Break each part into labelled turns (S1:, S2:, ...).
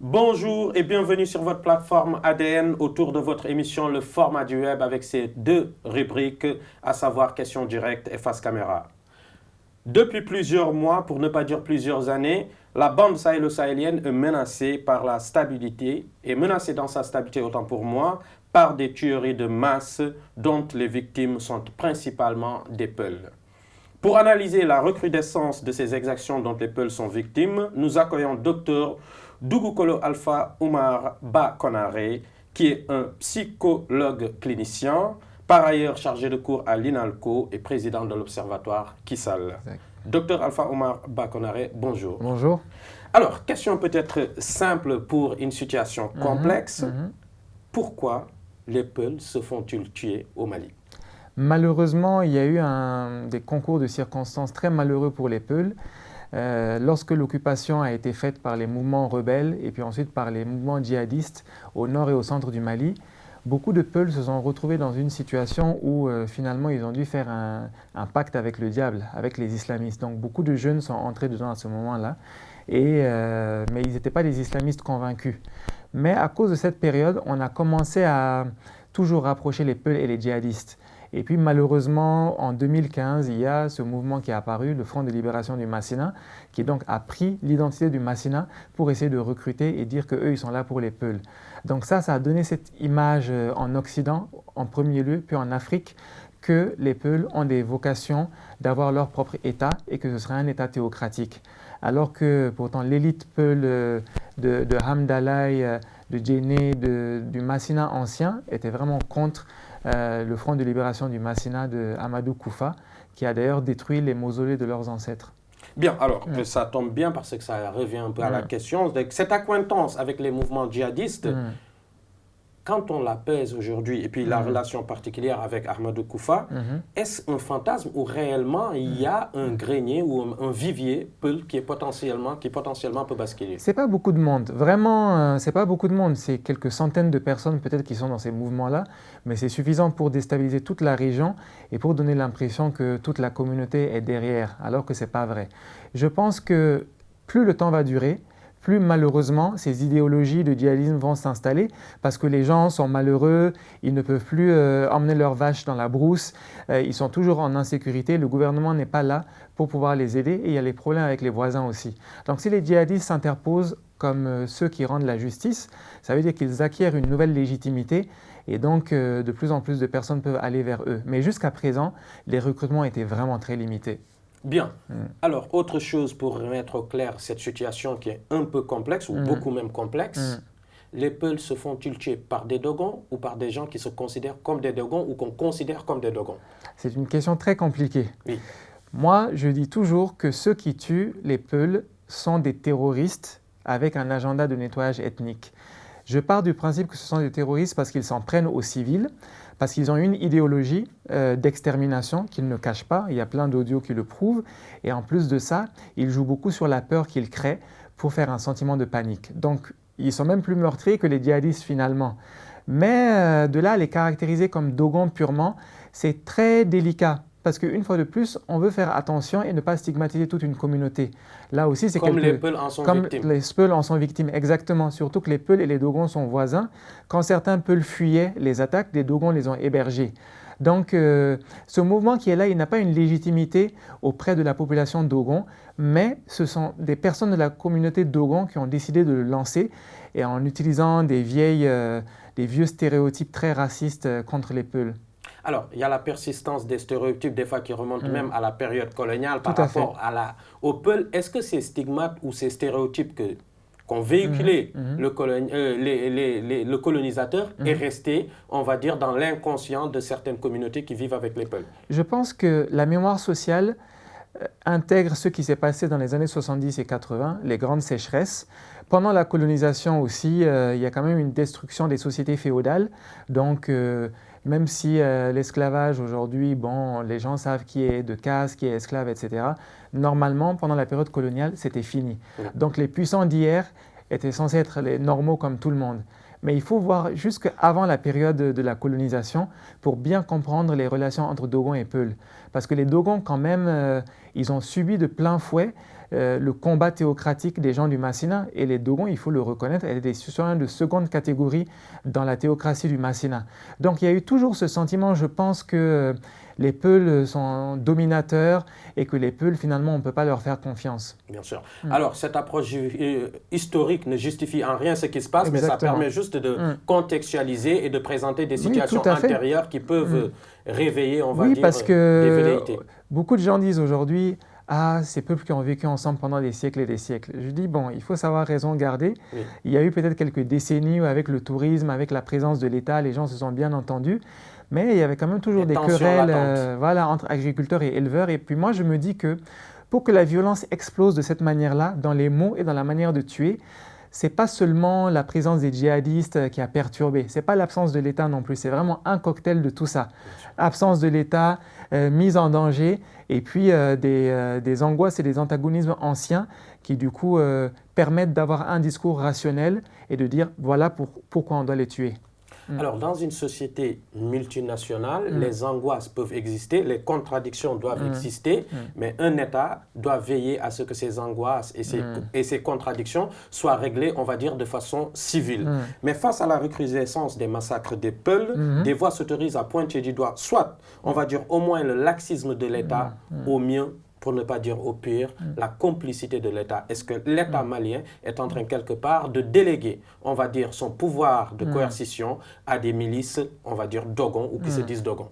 S1: Bonjour et bienvenue sur votre plateforme ADN autour de votre émission Le Format du Web avec ses deux rubriques, à savoir questions directes et face caméra. Depuis plusieurs mois, pour ne pas dire plusieurs années, la bande sahélo-sahélienne est menacée par la stabilité et menacée dans sa stabilité, autant pour moi, par des tueries de masse dont les victimes sont principalement des Peuls. Pour analyser la recrudescence de ces exactions dont les Peuls sont victimes, nous accueillons Dr Dugukolo Alpha Oumar Ba-Konaré, qui est un psychologue clinicien, par ailleurs chargé de cours à l'INALCO et président de l'Observatoire Kissal. Dr Alpha Oumar Ba-Konaré, bonjour.
S2: Bonjour.
S1: Alors, question peut-être simple pour une situation complexe. Pourquoi les Peuls se font-ils tuer au Mali?
S2: Malheureusement, il y a eu des concours de circonstances très malheureux pour les Peuls. Lorsque l'occupation a été faite par les mouvements rebelles et puis ensuite par les mouvements djihadistes au nord et au centre du Mali, beaucoup de Peuls se sont retrouvés dans une situation où finalement ils ont dû faire un pacte avec le diable, avec les islamistes. Donc beaucoup de jeunes sont entrés dedans à ce moment-là, mais ils n'étaient pas des islamistes convaincus. Mais à cause de cette période, on a commencé à toujours rapprocher les Peuls et les djihadistes. Et puis malheureusement, en 2015, il y a ce mouvement qui est apparu, le Front de libération du Massina, qui donc a pris l'identité du Massina pour essayer de recruter et dire qu'eux, ils sont là pour les Peuls. Donc ça a donné cette image en Occident, en premier lieu, puis en Afrique, que les Peuls ont des vocations d'avoir leur propre État et que ce serait un État théocratique. Alors que pourtant l'élite Peul de Hamdallah, de Djenné, du Massina ancien était vraiment contre le Front de libération du Massina de Amadou Koufa, qui a d'ailleurs détruit les mausolées de leurs ancêtres.
S1: Bien, alors, ça tombe bien parce que ça revient un peu à la question. Cette acquaintance avec les mouvements djihadistes, quand on la pèse aujourd'hui, et puis la relation particulière avec Amadou Koufa, est-ce un fantasme ou réellement il y a un grenier ou un vivier Peul qui potentiellement peut basculer?
S2: C'est pas beaucoup de monde, vraiment, c'est pas beaucoup de monde. C'est quelques centaines de personnes peut-être qui sont dans ces mouvements-là, mais c'est suffisant pour déstabiliser toute la région et pour donner l'impression que toute la communauté est derrière, alors que c'est pas vrai. Je pense que plus le temps va durer, plus malheureusement ces idéologies de djihadisme vont s'installer parce que les gens sont malheureux, ils ne peuvent plus emmener leurs vaches dans la brousse, ils sont toujours en insécurité, le gouvernement n'est pas là pour pouvoir les aider et il y a les problèmes avec les voisins aussi. Donc si les djihadistes s'interposent comme ceux qui rendent la justice, ça veut dire qu'ils acquièrent une nouvelle légitimité et donc de plus en plus de personnes peuvent aller vers eux. Mais jusqu'à présent, les recrutements étaient vraiment très limités.
S1: Bien. Alors, autre chose pour remettre au clair cette situation qui est un peu complexe, ou beaucoup même complexe, les Peuls se font-ils tuer par des Dogons ou par des gens qui se considèrent comme des Dogons ou qu'on considère comme des Dogons?
S2: C'est une question très compliquée.
S1: Oui.
S2: Moi, je dis toujours que ceux qui tuent les Peuls sont des terroristes avec un agenda de nettoyage ethnique. Je pars du principe que ce sont des terroristes parce qu'ils s'en prennent aux civils, parce qu'ils ont une idéologie d'extermination qu'ils ne cachent pas. Il y a plein d'audios qui le prouvent. Et en plus de ça, ils jouent beaucoup sur la peur qu'ils créent pour faire un sentiment de panique. Donc, ils sont même plus meurtriers que les djihadistes finalement. Mais de là à les caractériser comme Dogons purement, c'est très délicat. Parce qu'une fois de plus, on veut faire attention et ne pas stigmatiser toute une communauté. Là aussi, c'est
S1: comme les Peuls en sont victimes.
S2: Comme les Peuls en sont victimes, exactement. Surtout que les Peuls et les Dogons sont voisins. Quand certains Peuls fuyaient les attaques, les Dogons les ont hébergés. Donc, ce mouvement qui est là, il n'a pas une légitimité auprès de la population Dogon, mais ce sont des personnes de la communauté Dogon qui ont décidé de le lancer et en utilisant des vieux stéréotypes très racistes contre les Peuls.
S1: Alors, il y a la persistance des stéréotypes, des fois qui remontent même à la période coloniale par rapport au Peul. Est-ce que ces stigmates ou ces stéréotypes qu'ont véhiculé le colonisateur est resté, on va dire, dans l'inconscient de certaines communautés qui vivent avec les Peuls?
S2: Je pense que la mémoire sociale intègre ce qui s'est passé dans les années 70 et 80, les grandes sécheresses. Pendant la colonisation aussi, il y a quand même une destruction des sociétés féodales. Donc, même si l'esclavage aujourd'hui, bon, les gens savent qui est de caste, qui est esclave, etc. Normalement, pendant la période coloniale, c'était fini. Donc les puissants d'hier étaient censés être les normaux comme tout le monde. Mais il faut voir jusqu'avant la période de la colonisation pour bien comprendre les relations entre Dogons et Peuls. Parce que les Dogons, quand même, ils ont subi de plein fouet le combat théocratique des gens du Massina. Et les Dogons, il faut le reconnaître, étaient des citoyens de seconde catégorie dans la théocratie du Massina. Donc il y a eu toujours ce sentiment, je pense, que les Peuls sont dominateurs et que les Peuls, finalement, on ne peut pas leur faire confiance.
S1: Bien sûr. Alors, cette approche historique ne justifie en rien ce qui se passe,
S2: Exactement.
S1: mais ça permet juste de contextualiser et de présenter des situations antérieures qui peuvent réveiller, on va dire,
S2: parce que
S1: des velléités.
S2: Beaucoup de gens disent aujourd'hui « Ah, ces peuples qui ont vécu ensemble pendant des siècles et des siècles ». Je dis « Bon, il faut savoir raison garder. Oui. Il y a eu peut-être quelques décennies où avec le tourisme, avec la présence de l'État, les gens se sont bien entendus. Mais il y avait quand même toujours des querelles voilà, entre agriculteurs et éleveurs. Et puis moi, je me dis que pour que la violence explose de cette manière-là, dans les mots et dans la manière de tuer, ce n'est pas seulement la présence des djihadistes qui a perturbé, ce n'est pas l'absence de l'État non plus, c'est vraiment un cocktail de tout ça. Absence de l'État, mise en danger, et puis des angoisses et des antagonismes anciens qui du coup permettent d'avoir un discours rationnel et de dire voilà pourquoi on doit les tuer.
S1: Alors, dans une société multinationale, les angoisses peuvent exister, les contradictions doivent exister, mais un État doit veiller à ce que ces angoisses et ces contradictions soient réglées, on va dire, de façon civile. Mais face à la recrudescence des massacres des Peuls, des voix s'autorisent à pointer du doigt, soit, on va dire, au moins le laxisme de l'État, au mieux, pour ne pas dire au pire, la complicité de l'État. Est-ce que l'État malien est en train quelque part de déléguer, on va dire, son pouvoir de coercition à des milices, on va dire, Dogons ou qui se disent Dogons?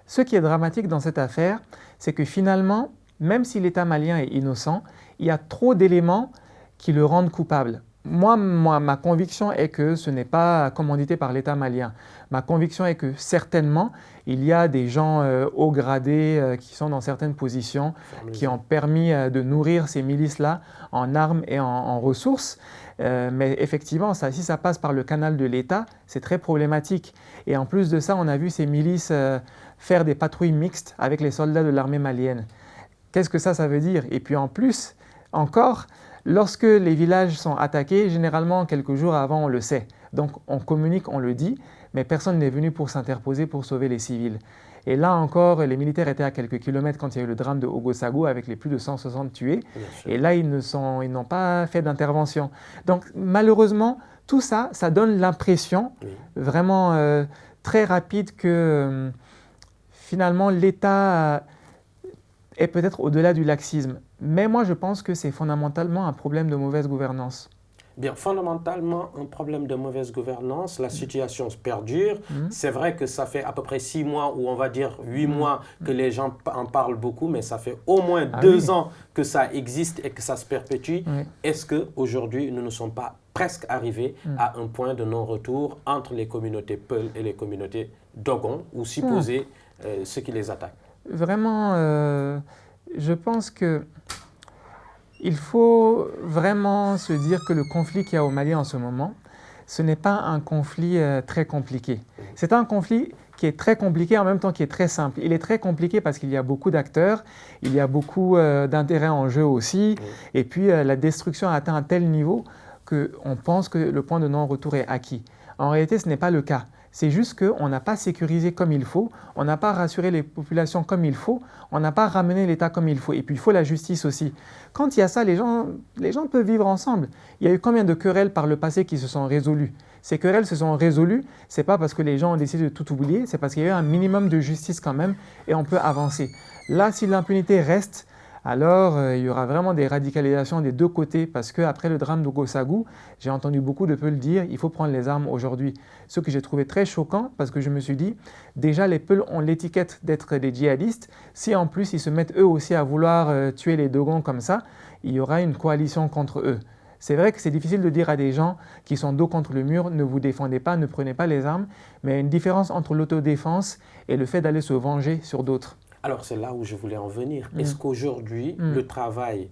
S2: Ce qui est dramatique dans cette affaire, c'est que finalement, même si l'État malien est innocent, il y a trop d'éléments qui le rendent coupable. Moi, ma conviction est que ce n'est pas commandité par l'État malien. Ma conviction est que certainement, il y a des gens haut gradés qui sont dans certaines positions, qui ont permis de nourrir ces milices-là en armes et en ressources. Mais effectivement, si ça passe par le canal de l'État, c'est très problématique. Et en plus de ça, on a vu ces milices faire des patrouilles mixtes avec les soldats de l'armée malienne. Qu'est-ce que ça veut dire? Et puis en plus, encore, lorsque les villages sont attaqués, généralement quelques jours avant, on le sait. Donc on communique, on le dit, mais personne n'est venu pour s'interposer pour sauver les civils. Et là encore, les militaires étaient à quelques kilomètres quand il y a eu le drame de Ogossagou avec les plus de 160 tués. Et là, ils n'ont pas fait d'intervention. Donc malheureusement, tout ça, ça donne l'impression vraiment très rapide que finalement l'État est peut-être au-delà du laxisme. Mais moi, je pense que c'est fondamentalement un problème de mauvaise gouvernance.
S1: Bien, fondamentalement, un problème de mauvaise gouvernance, la situation perdure. C'est vrai que ça fait à peu près 6 mois ou on va dire 8 mois que les gens en parlent beaucoup, mais ça fait au moins 2 ans que ça existe et que ça se perpétue. Est-ce qu'aujourd'hui, nous ne sommes pas presque arrivés à un point de non-retour entre les communautés Peuls et les communautés Dogons ou supposés ceux qui les attaquent?
S2: Vraiment, je pense que il faut vraiment se dire que le conflit qu'il y a au Mali en ce moment, ce n'est pas un conflit très compliqué. C'est un conflit qui est très compliqué en même temps qui est très simple. Il est très compliqué parce qu'il y a beaucoup d'acteurs, il y a beaucoup d'intérêts en jeu aussi, et puis la destruction a atteint un tel niveau qu'on pense que le point de non-retour est acquis. En réalité, ce n'est pas le cas. C'est juste qu'on n'a pas sécurisé comme il faut, on n'a pas rassuré les populations comme il faut, on n'a pas ramené l'État comme il faut. Et puis il faut la justice aussi. Quand il y a ça, les gens peuvent vivre ensemble. Il y a eu combien de querelles par le passé qui se sont résolues? Ces querelles se sont résolues, ce n'est pas parce que les gens ont décidé de tout oublier, c'est parce qu'il y a eu un minimum de justice quand même et on peut avancer. Là, si l'impunité reste, alors il y aura vraiment des radicalisations des deux côtés parce qu'après le drame d'Ogossagou, j'ai entendu beaucoup de Peuls dire il faut prendre les armes aujourd'hui. Ce que j'ai trouvé très choquant parce que je me suis dit déjà les Peuls ont l'étiquette d'être des djihadistes. Si en plus ils se mettent eux aussi à vouloir tuer les Dogons comme ça, il y aura une coalition contre eux. C'est vrai que c'est difficile de dire à des gens qui sont dos contre le mur ne vous défendez pas, ne prenez pas les armes, mais il y a une différence entre l'autodéfense et le fait d'aller se venger sur d'autres.
S1: Alors, c'est là où je voulais en venir. Est-ce qu'aujourd'hui, le travail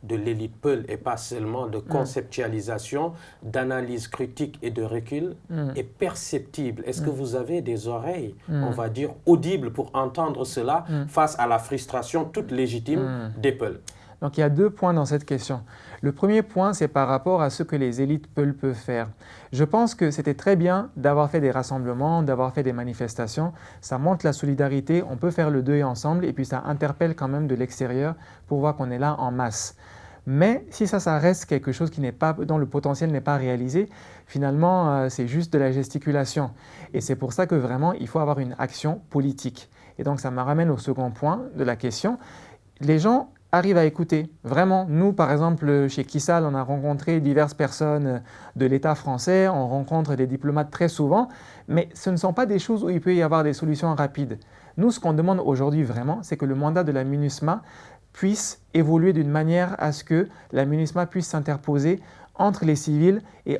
S1: de l'élite Peul et pas seulement de conceptualisation, d'analyse critique et de recul est perceptible? Est-ce que vous avez des oreilles, on va dire, audibles pour entendre cela face à la frustration toute légitime des Peuls?
S2: Donc il y a 2 points dans cette question. Le premier point, c'est par rapport à ce que les élites Peuls peuvent faire. Je pense que c'était très bien d'avoir fait des rassemblements, d'avoir fait des manifestations. Ça montre la solidarité, on peut faire le deuil ensemble et puis ça interpelle quand même de l'extérieur pour voir qu'on est là en masse. Mais si ça reste quelque chose dont le potentiel n'est pas réalisé, finalement, c'est juste de la gesticulation. Et c'est pour ça que vraiment, il faut avoir une action politique. Et donc, ça me ramène au second point de la question. Les gens arrivent à écouter. Vraiment, nous, par exemple, chez Kissal, on a rencontré diverses personnes de l'État français, on rencontre des diplomates très souvent, mais ce ne sont pas des choses où il peut y avoir des solutions rapides. Nous, ce qu'on demande aujourd'hui vraiment, c'est que le mandat de la MINUSMA puisse évoluer d'une manière à ce que la MINUSMA puisse s'interposer entre les civils et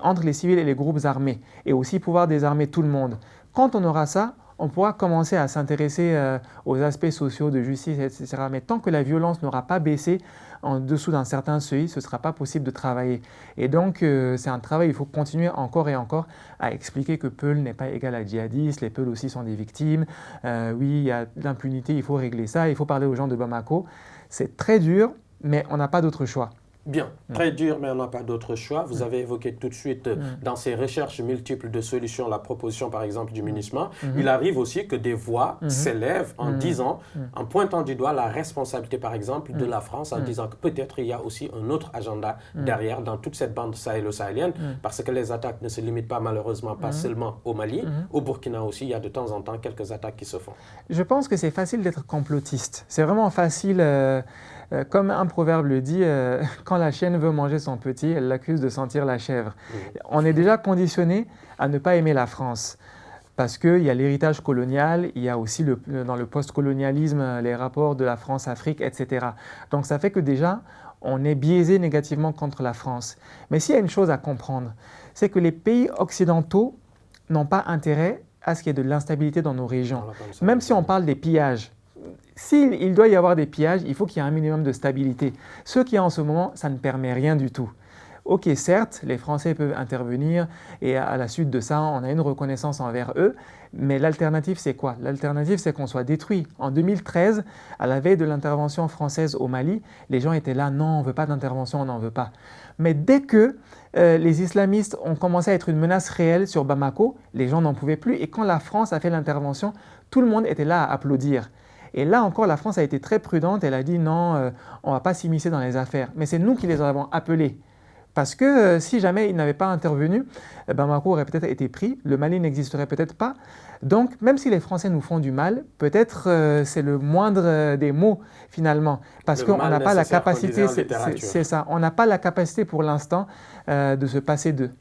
S2: les groupes armés, et aussi pouvoir désarmer tout le monde. Quand on aura ça, on pourra commencer à s'intéresser aux aspects sociaux de justice, etc. Mais tant que la violence n'aura pas baissé en dessous d'un certain seuil, ce ne sera pas possible de travailler. Et donc, c'est un travail, il faut continuer encore et encore à expliquer que Peul n'est pas égal à djihadiste, les Peuls aussi sont des victimes. Oui, il y a de l'impunité, il faut régler ça, il faut parler aux gens de Bamako. C'est très dur, mais on n'a pas d'autre choix.
S1: Bien, très dur, mais on n'a pas d'autre choix. Vous avez évoqué tout de suite dans ces recherches multiples de solutions, la proposition par exemple du MINUSMA. Il arrive aussi que des voix s'élèvent en disant, en pointant du doigt la responsabilité par exemple de la France, en disant que peut-être il y a aussi un autre agenda derrière dans toute cette bande sahélo-sahélienne, parce que les attaques ne se limitent pas malheureusement pas seulement au Mali, au Burkina aussi, il y a de temps en temps quelques attaques qui se font.
S2: Je pense que c'est facile d'être complotiste. C'est vraiment facile... comme un proverbe le dit, quand la chienne veut manger son petit, elle l'accuse de sentir la chèvre. On est déjà conditionné à ne pas aimer la France parce qu'il y a l'héritage colonial, il y a aussi dans le post-colonialisme les rapports de la France-Afrique, etc. Donc ça fait que déjà, on est biaisé négativement contre la France. Mais s'il y a une chose à comprendre, c'est que les pays occidentaux n'ont pas intérêt à ce qu'il y ait de l'instabilité dans nos régions. Même si on parle des pillages. S'il doit y avoir des pillages, il faut qu'il y ait un minimum de stabilité. Ce qu'il y a en ce moment, ça ne permet rien du tout. Ok, certes, les Français peuvent intervenir et à la suite de ça, on a une reconnaissance envers eux, mais l'alternative, c'est quoi? L'alternative, c'est qu'on soit détruit. En 2013, à la veille de l'intervention française au Mali, les gens étaient là, non, on ne veut pas d'intervention, on n'en veut pas. Mais dès que les islamistes ont commencé à être une menace réelle sur Bamako, les gens n'en pouvaient plus. Et quand la France a fait l'intervention, tout le monde était là à applaudir. Et là encore, la France a été très prudente, elle a dit non, on ne va pas s'immiscer dans les affaires. Mais c'est nous qui les avons appelés. Parce que si jamais ils n'avaient pas intervenu, Bamako aurait peut-être été pris, le Mali n'existerait peut-être pas. Donc même si les Français nous font du mal, peut-être c'est le moindre des mots finalement. Parce qu'on n'a pas la capacité, c'est ça, on n'a pas la capacité pour l'instant de se passer d'eux.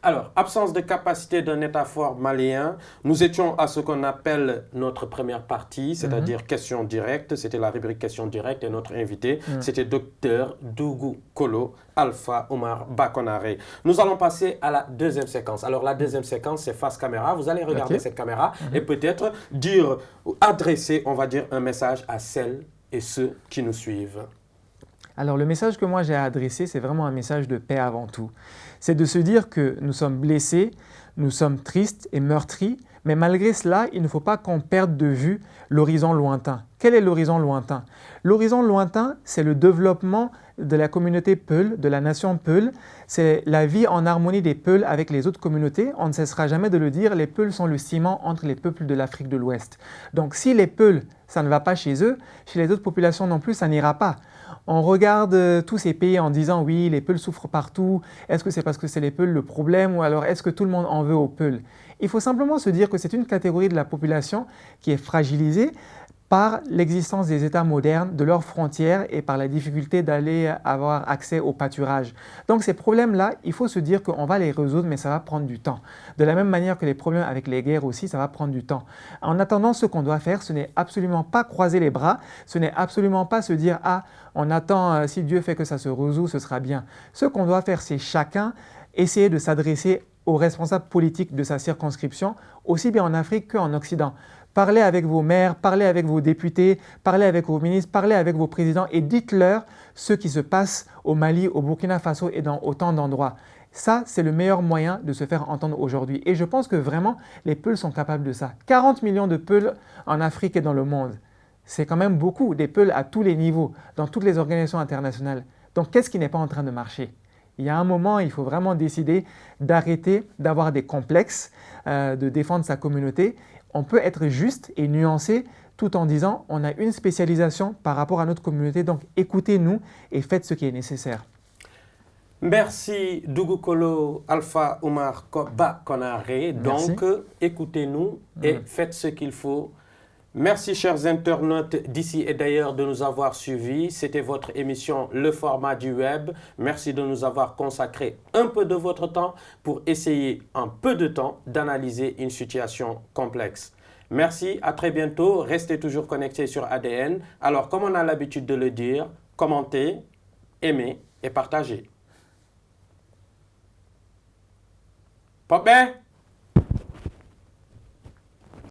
S1: Alors, absence de capacité d'un État fort malien, nous étions à ce qu'on appelle notre première partie, c'est-à-dire questions directes. C'était la rubrique questions directes et notre invité, c'était Dr Dougou Kolo Alpha Omar Bakonare. Nous allons passer à la deuxième séquence. Alors, la deuxième séquence, c'est face caméra. Vous allez regarder cette caméra et peut-être adresser, on va dire, un message à celles et ceux qui nous suivent.
S2: Alors, le message que moi j'ai à adresser, c'est vraiment un message de paix avant tout. C'est de se dire que nous sommes blessés, nous sommes tristes et meurtris, mais malgré cela, il ne faut pas qu'on perde de vue l'horizon lointain. Quel est l'horizon lointain? L'horizon lointain, c'est le développement de la communauté Peul, de la nation Peul. C'est la vie en harmonie des Peuls avec les autres communautés. On ne cessera jamais de le dire, les Peuls sont le ciment entre les peuples de l'Afrique de l'Ouest. Donc si les Peuls, ça ne va pas chez eux, chez les autres populations non plus, ça n'ira pas. On regarde tous ces pays en disant oui, les Peuls souffrent partout. Est-ce que c'est parce que c'est les Peuls le problème ou alors est-ce que tout le monde en veut aux Peuls? Il faut simplement se dire que c'est une catégorie de la population qui est fragilisée par l'existence des États modernes, de leurs frontières et par la difficulté d'aller avoir accès au pâturage. Donc ces problèmes-là, il faut se dire qu'on va les résoudre, mais ça va prendre du temps. De la même manière que les problèmes avec les guerres aussi, ça va prendre du temps. En attendant, ce qu'on doit faire, ce n'est absolument pas croiser les bras, ce n'est absolument pas se dire « Ah, on attend, si Dieu fait que ça se résout, ce sera bien ». Ce qu'on doit faire, c'est chacun essayer de s'adresser aux responsables politiques de sa circonscription, aussi bien en Afrique qu'en Occident. Parlez avec vos maires, parlez avec vos députés, parlez avec vos ministres, parlez avec vos présidents et dites-leur ce qui se passe au Mali, au Burkina Faso et dans autant d'endroits. Ça, c'est le meilleur moyen de se faire entendre aujourd'hui. Et je pense que vraiment, les Peuls sont capables de ça. 40 millions de Peuls en Afrique et dans le monde. C'est quand même beaucoup, des Peuls à tous les niveaux, dans toutes les organisations internationales. Donc, qu'est-ce qui n'est pas en train de marcher? Il y a un moment, il faut vraiment décider d'arrêter d'avoir des complexes, de défendre sa communauté. On peut être juste et nuancé tout en disant on a une spécialisation par rapport à notre communauté, donc écoutez-nous et faites ce qui est nécessaire.
S1: Merci Dougou Alpha Oumar Ba Konaré. Donc, écoutez-nous et faites ce qu'il faut. Merci chers internautes d'ici et d'ailleurs de nous avoir suivis. C'était votre émission Le Format du Web. Merci de nous avoir consacré un peu de votre temps pour essayer en peu de temps d'analyser une situation complexe. Merci, à très bientôt. Restez toujours connectés sur ADN. Alors, comme on a l'habitude de le dire, commentez, aimez et partagez. Popé!